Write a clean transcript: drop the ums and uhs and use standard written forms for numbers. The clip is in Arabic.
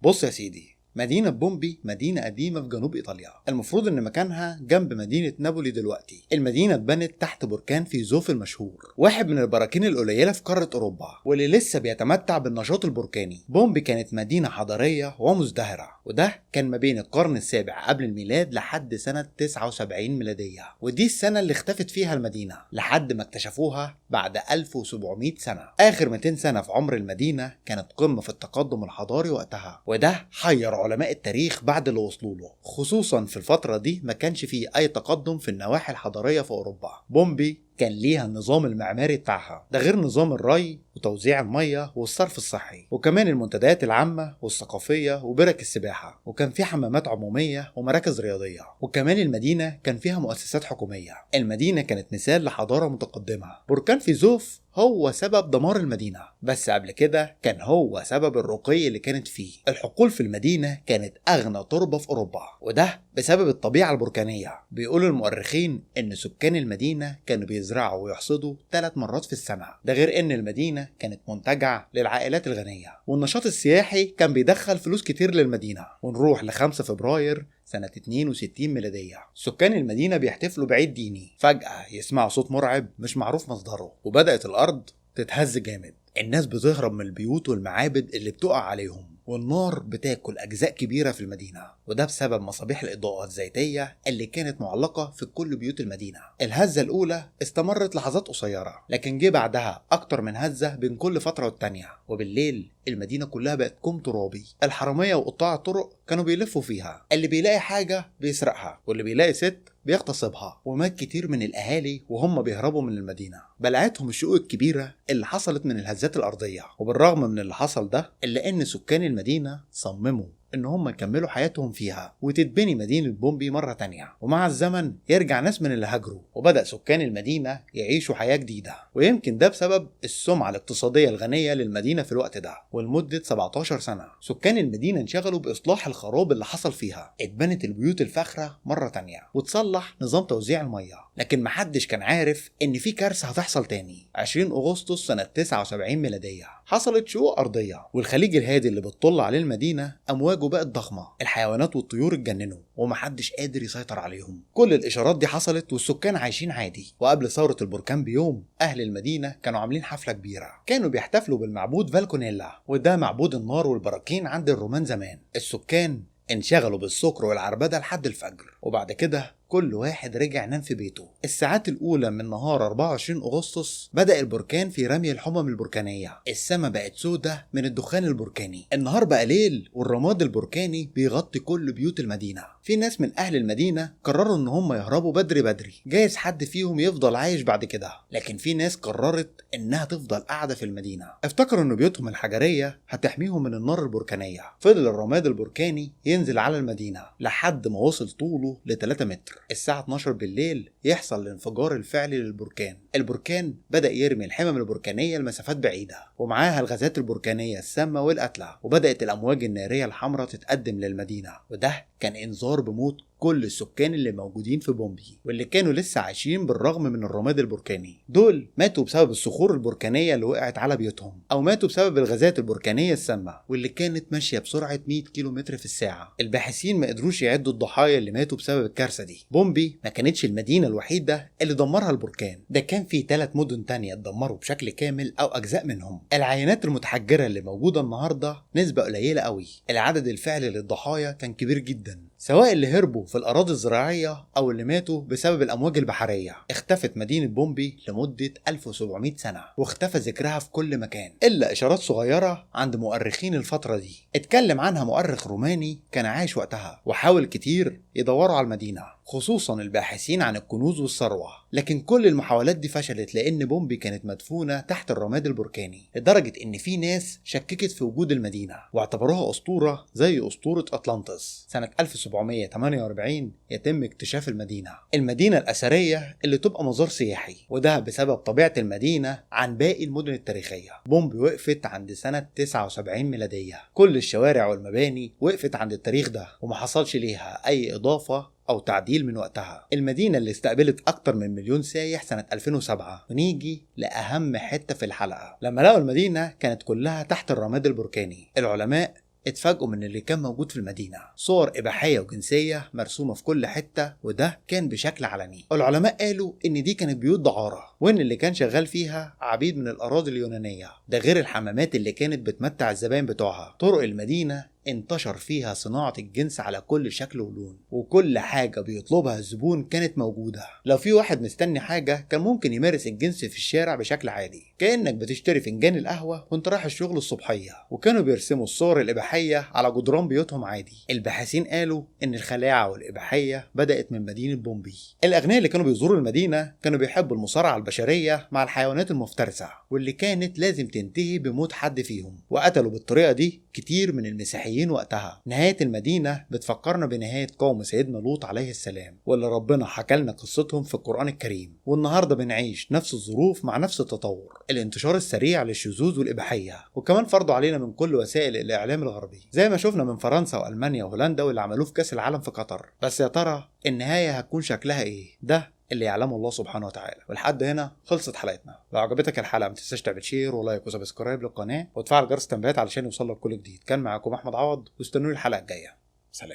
بص يا سيدي، مدينة بومبي مدينة قديمة في جنوب إيطاليا. المفروض إن مكانها جنب مدينة نابولي دلوقتي. المدينة اتبنت تحت بركان فيزوف المشهور، واحد من البراكين القليلة في قارة أوروبا واللي لسه بيتمتع بالنشاط البركاني. بومبي كانت مدينة حضارية ومزدهرة، وده كان ما بين القرن السابع قبل الميلاد لحد سنة 79 ميلادية، ودي السنة اللي اختفت فيها المدينة لحد ما اكتشفوها بعد 1700 سنة. آخر 200 سنة في عمر المدينة كانت قمة في التقدم الحضاري وقتها، وده حير علماء التاريخ بعد اللي وصلوا له. خصوصا في الفترة دي ما كانش فيه أي تقدم في النواحي الحضارية في أوروبا. بومبي كان ليها النظام المعماري بتاعها، ده غير نظام الري وتوزيع المية والصرف الصحي، وكمان المنتديات العامة والثقافية وبرك السباحة، وكان في حمامات عمومية ومراكز رياضية، وكمان المدينة كان فيها مؤسسات حكومية. المدينة كانت مثال لحضارة متقدمة. بركان فيزوف هو سبب دمار المدينة، بس قبل كده كان هو سبب الرقي اللي كانت فيه. الحقول في المدينة كانت أغنى تربة في أوروبا، وده بسبب الطبيعة البركانية. بيقول المؤرخين إن سكان المدينة كانوا بيزرعوا ويحصدوا 3 مرات في السنة، ده غير إن المدينة كانت منتجع للعائلات الغنية، والنشاط السياحي كان بيدخل فلوس كتير للمدينة. ونروح ل5 فبراير سنة 62 ميلادية، سكان المدينة بيحتفلوا بعيد ديني. فجأة يسمعوا صوت مرعب مش معروف مصدره، وبدأت الأرض تتهز جامد. الناس بتهرب من البيوت والمعابد اللي بتقع عليهم، والنار بتاكل أجزاء كبيرة في المدينة، وده بسبب مصابيح الإضاءة الزيتية اللي كانت معلقة في كل بيوت المدينة. الهزة الأولى استمرت لحظات قصيرة، لكن جه بعدها أكتر من هزة بين كل فترة والتانية، وبالليل المدينة كلها بقت كوم ترابي. الحرامية وقطاع الطرق كانوا بيلفوا فيها، اللي بيلاقي حاجة بيسرقها، واللي بيلاقي ست بيغتصبها. ومات كتير من الأهالي وهم بيهربوا من المدينة. بلعتهم الشقوق الكبيرة اللي حصلت من الهزات الأرضية. وبالرغم من اللي حصل ده، إلا إن سكان المدينة صمموا إن هم يكملوا حياتهم فيها، وتتبني مدينة بومبي مرة تانية. ومع الزمن يرجع ناس من اللي هاجروا، وبدأ سكان المدينة يعيشوا حياة جديدة. ويمكن ده بسبب السمعة الاقتصادية الغنية للمدينة في الوقت ده. ولمدة 17 سنة سكان المدينة انشغلوا بإصلاح الخراب اللي حصل فيها. اتبنت البيوت الفاخرة مرة تانية، وتصلح نظام توزيع المية. لكن محدش كان عارف إن في كارثة هتحصل تاني. 20 أغسطس سنة 79 ميلادية حصلت شقوق أرضية، والخليج الهادي اللي بتطل عليه المدينة أمواجه بقت ضخمة. الحيوانات والطيور اتجننوا ومحدش قادر يسيطر عليهم. كل الإشارات دي حصلت والسكان عايشين عادي. وقبل ثورة البركان بيوم، أهل المدينة كانوا عاملين حفلة كبيرة. كانوا بيحتفلوا بالمعبود فالكونيلا، وده معبود النار والبراكين عند الرومان زمان. السكان انشغلوا بالسكر والعربدة لحد الفجر، وبعد كده كل واحد رجع نام في بيته. الساعات الأولى من نهار 24 أغسطس بدأ البركان في رمي الحمم البركانية. السماء بقت سودة من الدخان البركاني. النهار بقى ليل، والرماد البركاني بيغطي كل بيوت المدينة. في ناس من أهل المدينة قرروا إن هم يهربوا بدري، جايز حد فيهم يفضل عايش بعد كده، لكن في ناس قررت إنها تفضل قاعدة في المدينة. افتكروا إن بيوتهم الحجرية هتحميهم من النار البركانية. فضل الرماد البركاني ينزل على المدينة لحد ما وصل طوله ل 3 متر. الساعة 12 بالليل يحصل الانفجار الفعلي للبركان. البركان بدأ يرمي الحمم البركانية لمسافات بعيدة، ومعاها الغازات البركانية السامة والقاتلة، وبدأت الأمواج النارية الحمراء تتقدم للمدينة. وده كان إنذار بموت كل السكان اللي موجودين في بومبي، واللي كانوا لسه عايشين بالرغم من الرماد البركاني. دول ماتوا بسبب الصخور البركانية اللي وقعت على بيوتهم، أو ماتوا بسبب الغازات البركانية السامة واللي كانت ماشية بسرعة 100 كيلومتر في الساعة. الباحثين ما قدروش يعدوا الضحايا اللي ماتوا بسبب الكارثة دي. بومبي ما كانتش المدينة الوحيدة اللي دمرها البركان، ده كان في 3 مدن تانية اتدمروا بشكل كامل أو أجزاء منهم. العينات المتحجرة اللي موجودة النهاردة نسبة قليلة قوي. العدد الفعلي للضحايا كان كبير جدا، سواء اللي هربوا في الأراضي الزراعية أو اللي ماتوا بسبب الأمواج البحرية. اختفت مدينة بومبي لمدة 1700 سنة، واختفى ذكرها في كل مكان إلا إشارات صغيرة عند مؤرخين الفترة دي. اتكلم عنها مؤرخ روماني كان عايش وقتها، وحاول كتير يدوروا على المدينة، خصوصا الباحثين عن الكنوز والثروة. لكن كل المحاولات دي فشلت، لأن بومبي كانت مدفونة تحت الرماد البركاني، لدرجة إن في ناس شككت في وجود المدينة واعتبروها أسطورة زي أسطورة أطلانتس. سنة 1748 يتم اكتشاف المدينة الأثرية اللي تبقى مزار سياحي، وده بسبب طبيعة المدينة عن باقي المدن التاريخية. بومبي وقفت عند سنة 79 ميلادية. كل الشوارع والمباني وقفت عند التاريخ ده، وما حصلش ليها أي إضافة أو تعديل من وقتها. المدينة اللي استقبلت أكتر من 1,000,000 سايح سنة 2007. ونيجي لأهم حتة في الحلقة. لما لقوا المدينة كانت كلها تحت الرماد البركاني، العلماء اتفاجئوا من اللي كان موجود في المدينة، صور إباحية وجنسية مرسومة في كل حتة، وده كان بشكل علني. العلماء قالوا إن دي كانت بيوت دعارة، وإن اللي كان شغال فيها عبيد من الأراضي اليونانية، ده غير الحمامات اللي كانت بتمتع الزبائن بتوعها. طرق المدينة انتشر فيها صناعة الجنس على كل شكل ولون، وكل حاجة بيطلبها الزبون كانت موجودة. لو في واحد مستني حاجة كان ممكن يمارس الجنس في الشارع بشكل عادي، كأنك بتشتري فنجان القهوة وانت رايح الشغل الصبحية. وكانوا بيرسموا الصور الإباحية على جدران بيوتهم عادي. الباحثين قالوا إن الخلاعة والإباحية بدأت من مدينة بومبي. الأغنياء اللي كانوا بيزوروا المدينة كانوا بيحبوا المصارعة البشرية مع الحيوانات المفترسة، واللي كانت لازم تنتهي بموت حد فيهم، وقتلوا بالطريقة دي كتير من المسيحيين وقتها. نهاية المدينة بتفكرنا بنهاية قوم سيدنا لوط عليه السلام، واللي ربنا حكى لنا قصتهم في القرآن الكريم. والنهاردة بنعيش نفس الظروف مع نفس التطور، الانتشار السريع للشذوذ والإباحية، وكمان فرضوا علينا من كل وسائل الإعلام الغربي، زي ما شفنا من فرنسا وألمانيا وهولندا واللي عملوه في كأس العالم في قطر. بس يا ترى النهاية هتكون شكلها إيه؟ ده اللي يعلمه الله سبحانه وتعالى. ولحد هنا خلصت حلقتنا. لو عجبتك الحلقه ما تنساش تعمل شير ولايك وسبسكرايب للقناه وتفعل جرس التنبيهات علشان يوصلك كل جديد. كان معاكم احمد عوض، واستنوني الحلقه الجايه. سلام.